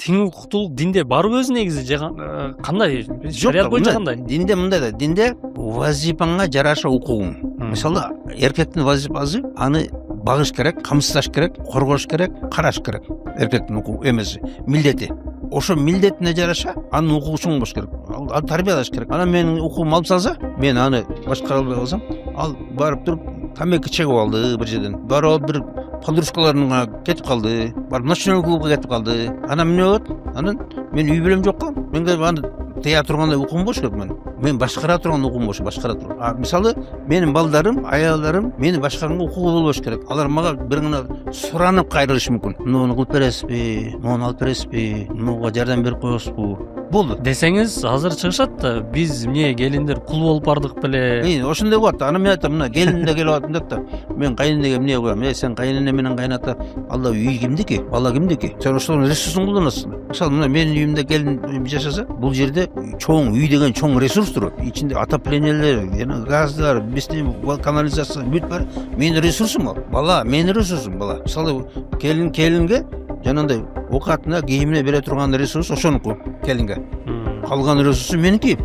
тең укуктуулук динде барбы өзү негизи же кандай? Шарият боюнча кандай? Динде мындай да, динде вазифаңа жараша укугуң. Мисалы, эркектин вазифасы аны багыш керек, камсыздаш керек, коргош керек, караш керек. Эркектин укугу эмеси, милдети. Ошо милдетине жараша анын укугучуң болуш керек. Ал тарбиялаш керек. Анан менин укугум алып салса, мен аны башка кылбай калсам, ал барып туруп тамеки чегип алды бир жерден. Барып бир подружкаларына кетип калды. Барып ночной клубга кетип калды. Анан эмне болот? Анан мен үй бүлөм жок го. Менге аны тыя тургандай укугум болуш керек мен. Мен башкара турган укугум болуш, башкара туруп. Мисалы, менин балдарым, аялдарым мени башкарганга укугу болбош керек. Алар мага бир гана суранып кайрылышы мүмкүн. Муну кылып бересизби? Муну алып бересизби? Мунуга жардам берип коесузбу? Болду. Десеңиз азыр чыгышат да, биз эмне келиндер кул болуп бардык беле. Ошондой болот. Аны мен айтам, мына келин да келип атат да. Мен кайненеге эмне коем? Сен кайнене менен кайната, алда үй кимдики? Бала кимдики? Сен ошолордун ресурсун колдоносуң. Мисалы, мына менин үйүмдө келин жашаса, бул жерде чоң үй деген чоң ресурс турат. Ичинде отоплениелер, газдар, канализация бүт бар. Менин ресурсум ал. Бала, менин ресурсум бала. Мисалы, келинге жанагындай окатына, кийимине бере турган ресурс ошонуку келинге. Калган ресурсу меники.